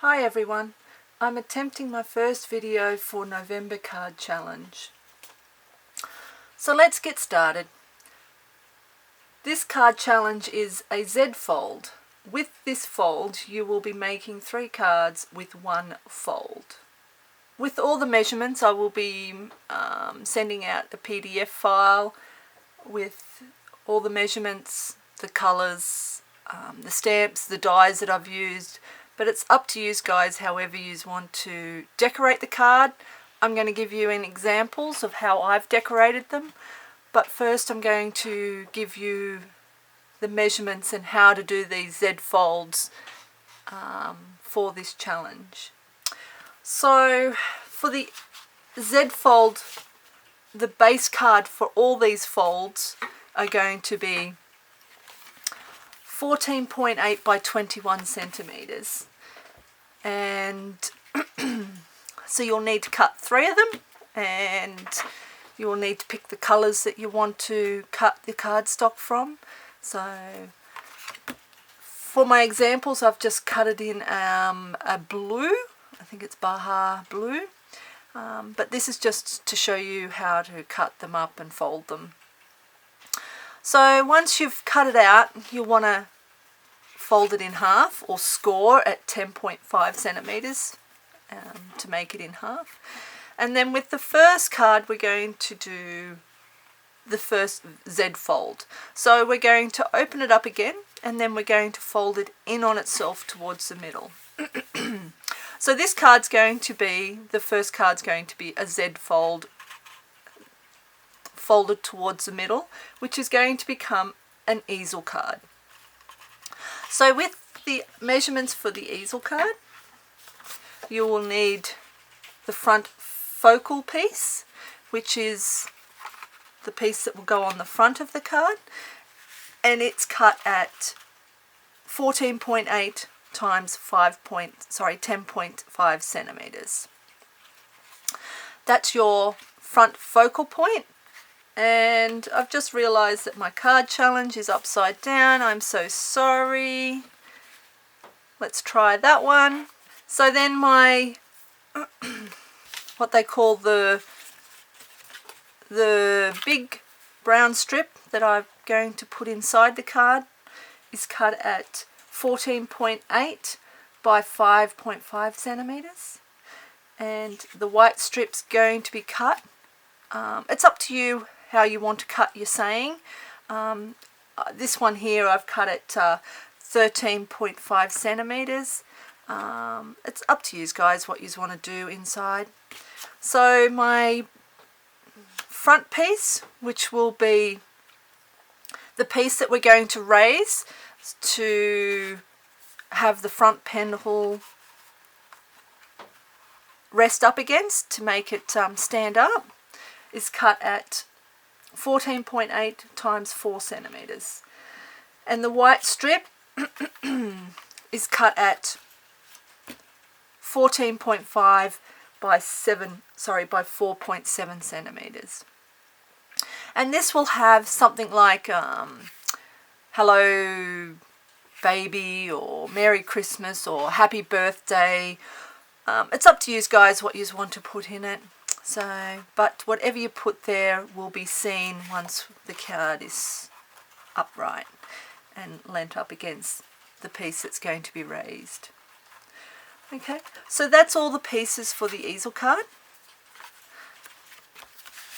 Hi everyone, I'm attempting my first video for November card challenge. So let's get started. This card challenge is a Z fold. With this fold you will be making 3 cards with 1 fold. With all the measurements I will be sending out a PDF file with all the measurements, the colours, the stamps, the dies that I've used. But it's up to you guys however you want to decorate the card. I'm going to give you examples of how I've decorated them. But first I'm going to give you the measurements and how to do these Z folds for this challenge. So for the Z fold, the base card for all these folds are going to be 14.8 by 21 centimeters, and so you'll need to cut 3 of them, and you'll need to pick the colors that you want to cut the cardstock from. So for my examples I've just cut it in a blue, I think it's Baja blue, but this is just to show you how to cut them up and fold them. So once you've cut it out, you'll want to fold it in half or score at 10.5 centimeters to make it in half. And then with the first card we're going to do the first Z fold. So we're going to open it up again and then we're going to fold it in on itself towards the middle. So this card's going to be, the first card's going to be a Z fold folded towards the middle, which is going to become an easel card. So with the measurements for the easel card, you will need the front focal piece, which is the piece that will go on the front of the card, and it's cut at 14.8 times 10.5 centimeters. That's your front focal point. And I've just realized that my card challenge is upside down. I'm so sorry. Let's try that one. So then my what they call the big brown strip that I'm going to put inside the card is cut at 14.8 by 5.5 centimeters, and the white strip's going to be cut. It's up to you how you want to cut your saying. This one here I've cut at 13.5 centimeters. It's up to you guys what you want to do inside. So my front piece, which will be the piece that we're going to raise to have the front pendle rest up against to make it stand up, is cut at 14.8 times 4 centimeters, and the white strip is cut at 14.5 by 4.7 centimeters, and this will have something like hello baby or Merry Christmas or Happy Birthday. It's up to you guys what you want to put in it. So, but whatever you put there will be seen once the card is upright and leant up against the piece that's going to be raised. Okay, so that's all the pieces for the easel card.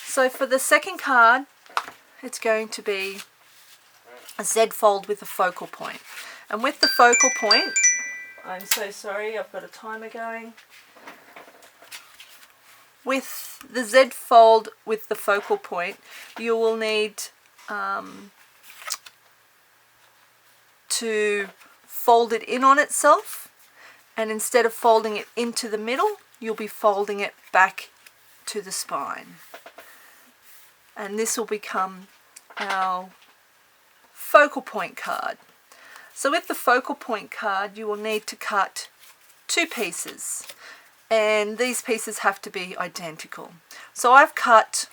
So for the second card, it's going to be a Z fold with a focal point. And with the focal point, I'm so sorry, I've got a timer going. With the Z fold with the focal point, you will need to fold it in on itself, and instead of folding it into the middle, you'll be folding it back to the spine. And this will become our focal point card. So with the focal point card, you will need to cut 2 pieces. And these pieces have to be identical. So I've cut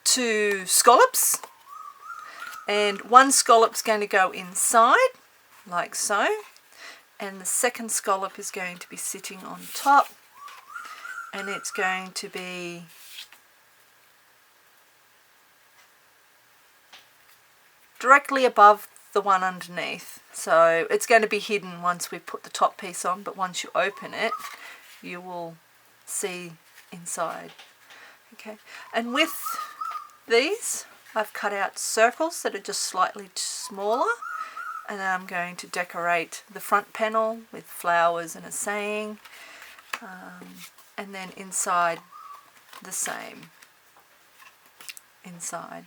2 scallops And one scallop's going to go inside, like so. And the second scallop is going to be sitting on top. And it's going to be directly above the one underneath. So it's going to be hidden once we put the top piece on, but once you open it, you will see inside. Okay, and with these, I've cut out circles that are just slightly smaller, and then I'm going to decorate the front panel with flowers and a saying, and then inside the same, inside.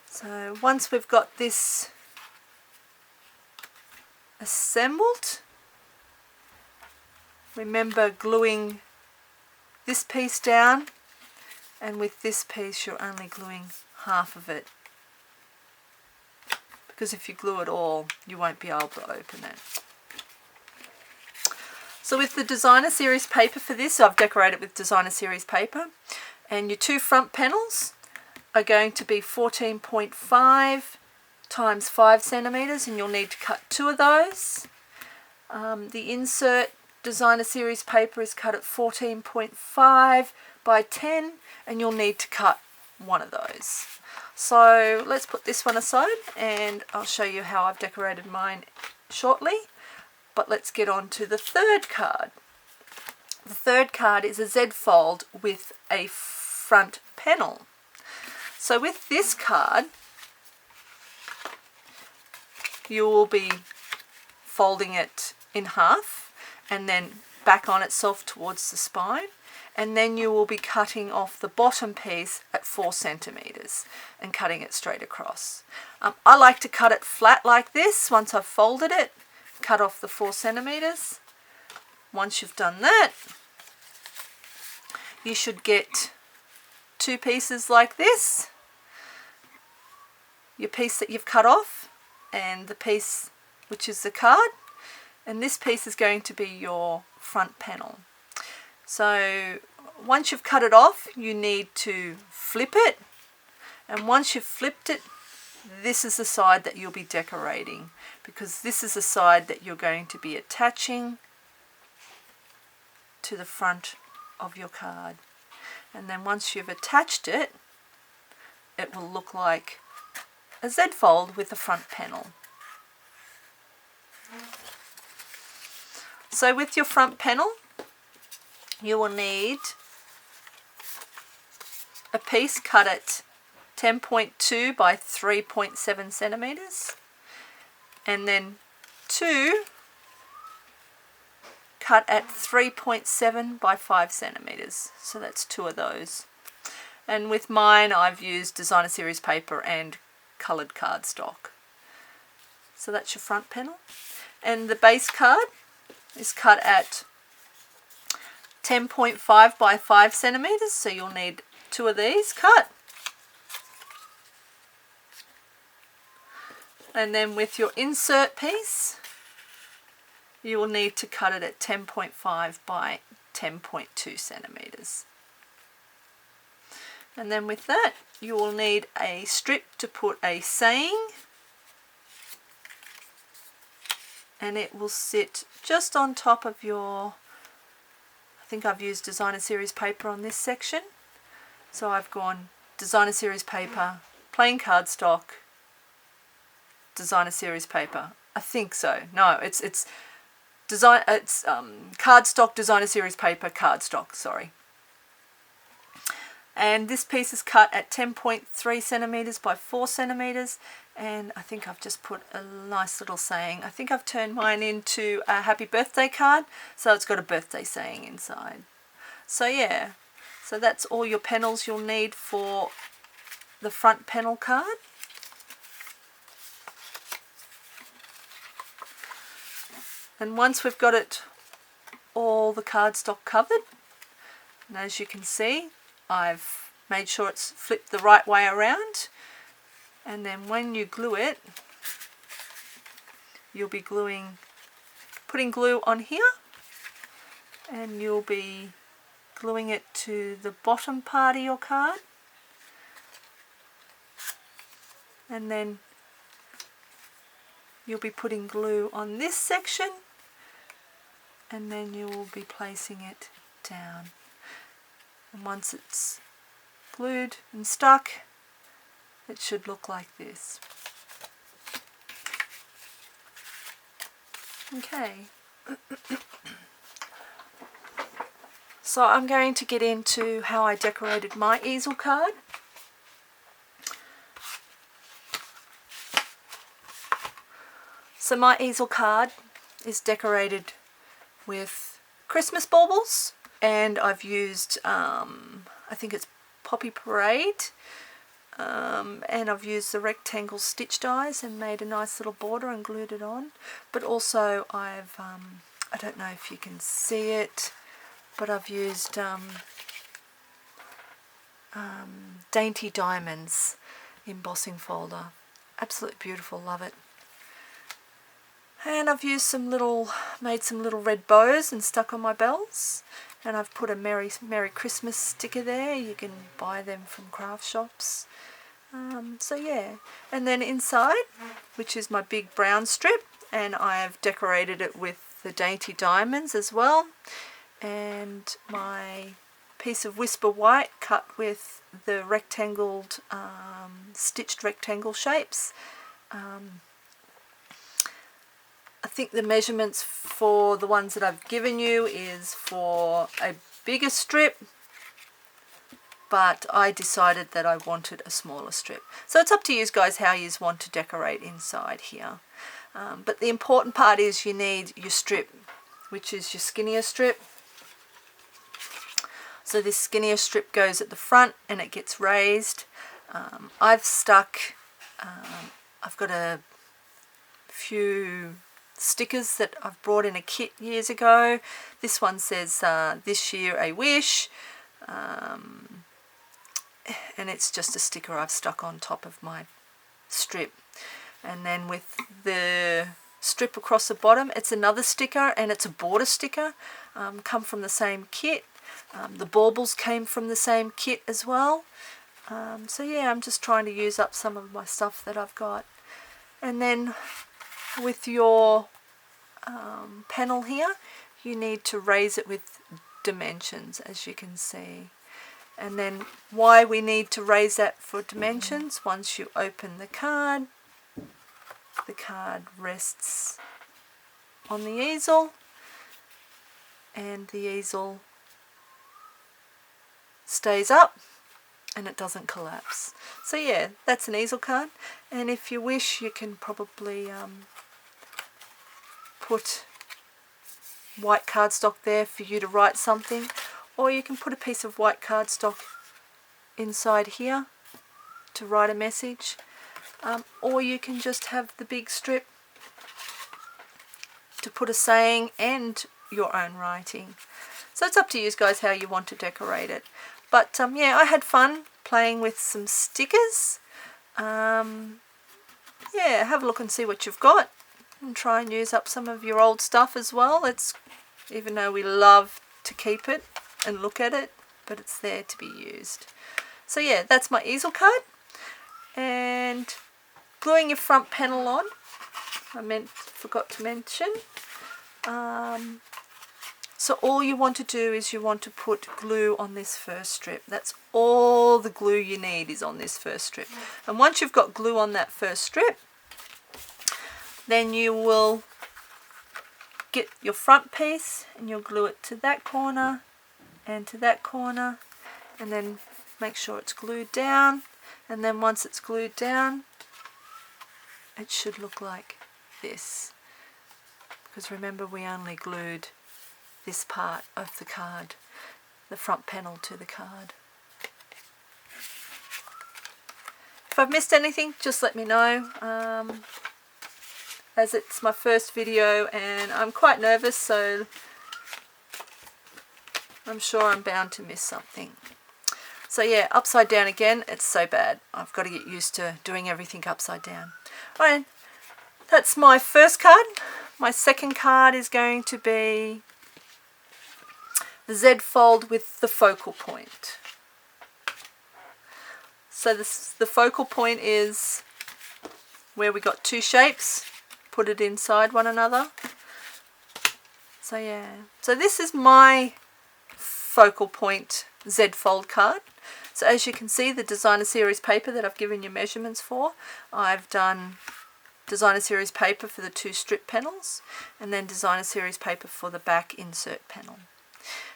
So once we've got this assembled, remember gluing this piece down, and with this piece you're only gluing half of it, because if you glue it all you won't be able to open it. So with the designer series paper for this, I've decorated with designer series paper, and your two front panels are going to be 14.5 times 5 centimeters, and you'll need to cut 2 of those. The insert designer series paper is cut at 14.5 by 10, and you'll need to cut 1 of those. So let's put this one aside, and I'll show you how I've decorated mine shortly. But let's get on to the third card. The third card is a Z fold with a front panel. So with this card, you will be folding it in half and then back on itself towards the spine, and then you will be cutting off the bottom piece at 4 centimeters and cutting it straight across. I like to cut it flat like this. Once I've folded it, cut off the 4 centimeters. Once you've done that, you should get 2 pieces like this. Your piece that you've cut off and the piece which is the card, and this piece is going to be your front panel. So once you've cut it off, you need to flip it, and once you've flipped it, this is the side that you'll be decorating, because this is the side that you're going to be attaching to the front of your card. And then once you've attached it, it will look like a Z fold with the front panel. So with your front panel, you will need a piece cut at 10.2 by 3.7 centimeters, and then 2 cut at 3.7 by 5 centimeters. So that's 2 of those. And with mine, I've used designer series paper and coloured cardstock. So that's your front panel. And the base card is cut at 10.5 by 5 centimeters, so you'll need 2 of these cut. And then with your insert piece, you will need to cut it at 10.5 by 10.2 centimeters. And then with that, you will need a strip to put a saying, and it will sit just on top of your, I think I've used designer series paper on this section. So I've gone designer series paper, plain cardstock, designer series paper. I think so. No, it's cardstock, designer series paper, cardstock, sorry. And this piece is cut at 10.3 centimeters by 4 centimeters, and I think I've just put a nice little saying. I think I've turned mine into a happy birthday card, so it's got a birthday saying inside. So yeah, so that's all your panels you'll need for the front panel card. And once we've got it all the cardstock covered, and as you can see, I've made sure it's flipped the right way around, and then when you glue it, you'll be putting glue on here, and you'll be gluing it to the bottom part of your card, and then you'll be putting glue on this section, and then you will be placing it down. And once it's glued and stuck, it should look like this. Okay. So I'm going to get into how I decorated my easel card. So my easel card is decorated with Christmas baubles, and I've used, I think it's Poppy Parade, and I've used the rectangle stitch dies and made a nice little border and glued it on. But also I've, I don't know if you can see it, but I've used Dainty Diamonds embossing folder. Absolutely beautiful, love it. And I've used made some little red bows and stuck on my bells. And I've put a Merry Christmas sticker there. You can buy them from craft shops. So yeah. And then inside, which is my big brown strip, and I've decorated it with the Dainty Diamonds as well. And my piece of Whisper White cut with the stitched rectangle shapes. I think the measurements for the ones that I've given you is for a bigger strip, but I decided that I wanted a smaller strip. So it's up to you guys how you want to decorate inside here. But the important part is you need your strip, which is your skinnier strip. So this skinnier strip goes at the front and it gets raised. I've got a few stickers that I've brought in a kit years ago. This one says this year a wish, and it's just a sticker I've stuck on top of my strip. And then with the strip across the bottom, it's another sticker, and it's a border sticker, come from the same kit. The baubles came from the same kit as well. So yeah, I'm just trying to use up some of my stuff that I've got. And then with your panel here, you need to raise it with dimensions, as you can see. And then why we need to raise that for dimensions, once you open the card rests on the easel, and the easel stays up and it doesn't collapse. So yeah, that's an easel card. And if you wish, you can probably put white cardstock there for you to write something, or you can put a piece of white cardstock inside here to write a message, or you can just have the big strip to put a saying and your own writing. So it's up to you guys how you want to decorate it. But yeah, I had fun playing with some stickers. Yeah, have a look and see what you've got, and try and use up some of your old stuff as well. Even though we love to keep it and look at it, but it's there to be used. So yeah, that's my easel card. And gluing your front panel on, forgot to mention. So all you want to do is you want to put glue on this first strip. That's all the glue you need is on this first strip. And once you've got glue on that first strip, then you will get your front piece and you'll glue it to that corner and to that corner, and then make sure it's glued down. And then once it's glued down, it should look like this. Because remember, we only glued this part of the card, the front panel to the card. If I've missed anything, just let me know. As it's my first video and I'm quite nervous, so I'm sure I'm bound to miss something. So yeah, upside down again, it's so bad. I've got to get used to doing everything upside down. Alright, that's my first card. My second card is going to be the Z fold with the focal point. So the focal point is where we got two shapes, put it inside one another. So yeah, so this is my Focal Point Z Fold card. So as you can see, the designer series paper that I've given you measurements for, I've done designer series paper for the two strip panels, and then designer series paper for the back insert panel.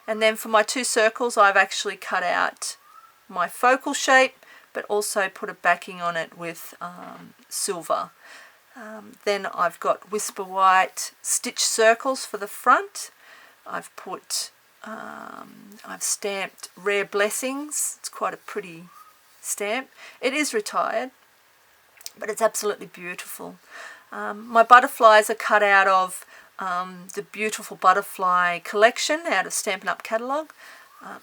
And then for my two circles, I've actually cut out my focal shape, but also put a backing on it with silver. Then I've got Whisper White stitch circles for the front. I've put, I've stamped Rare Blessings. It's quite a pretty stamp. It is retired, but it's absolutely beautiful. My butterflies are cut out of the Beautiful Butterfly collection out of Stampin' Up! Catalogue.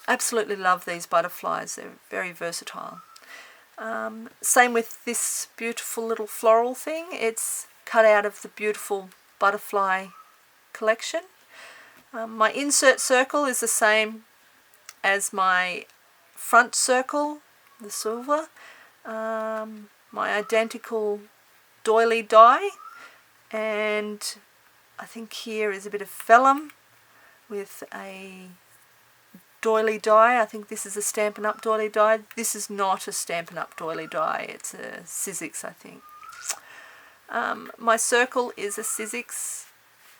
Absolutely love these butterflies. They're very versatile. Same with this beautiful little floral thing. It's cut out of the Beautiful Butterfly collection. My insert circle is the same as my front circle, the silver. My identical doily die, and I think here is a bit of vellum with a doily die. I think this is a Stampin' Up! Doily die. This is not a Stampin' Up! Doily die. It's a Sizzix, I think. My circle is a Sizzix,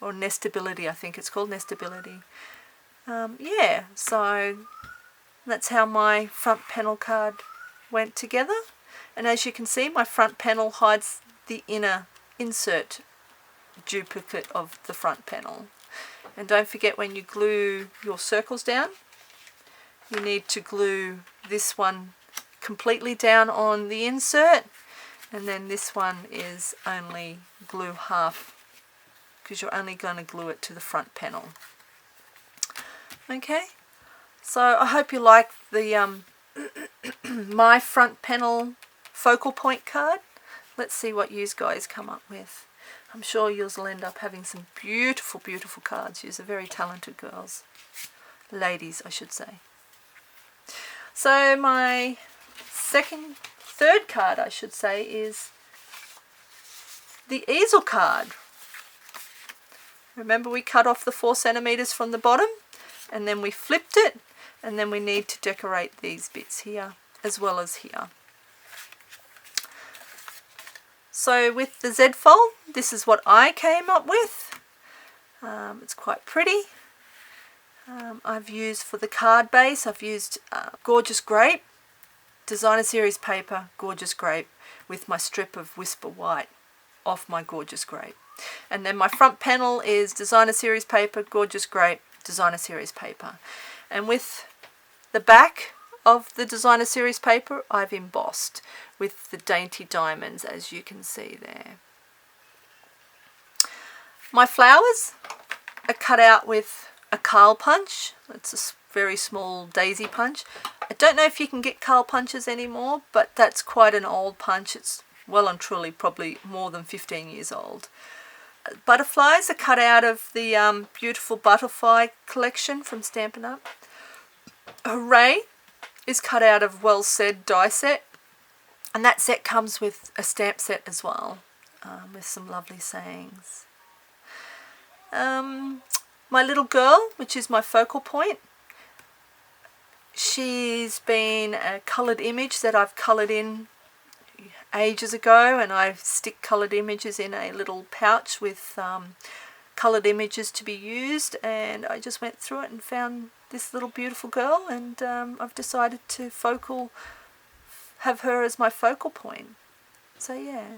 or Nestability, I think it's called, Nestability. Yeah, so that's how my front panel card went together. And as you can see, my front panel hides the inner insert duplicate of the front panel. And don't forget, when you glue your circles down, you need to glue this one completely down on the insert, and then this one is only glue half, because you're only going to glue it to the front panel. Okay, so I hope you like the my front panel Focal Point card. Let's see what you guys come up with. I'm sure yours will end up having some beautiful, beautiful cards. You're very talented girls. Ladies, I should say. So my third card, I should say, is the easel card. Remember, we cut off the 4 centimeters from the bottom, and then we flipped it, and then we need to decorate these bits here as well as here. So with the Z Fold, this is what I came up with. It's quite pretty. I've used, for the card base, I've used Gorgeous Grape, designer series paper, Gorgeous Grape, with my strip of Whisper White off my Gorgeous Grape. And then my front panel is designer series paper, Gorgeous Grape, designer series paper. And with the back of the designer series paper, I've embossed with the dainty diamonds, as you can see there. My flowers are cut out with a Carl punch. It's a very small daisy punch. I don't know if you can get Carl punches anymore, but that's quite an old punch. It's well and truly probably more than 15 years old. Butterflies are cut out of the Beautiful Butterfly collection from Stampin' Up! Hooray is cut out of Well Said die set, and that set comes with a stamp set as well, with some lovely sayings. My little girl, which is my focal point, she's been a coloured image that I've coloured in ages ago, and I stick coloured images in a little pouch with coloured images to be used, and I just went through it and found this little beautiful girl, and I've decided to have her as my focal point. So yeah.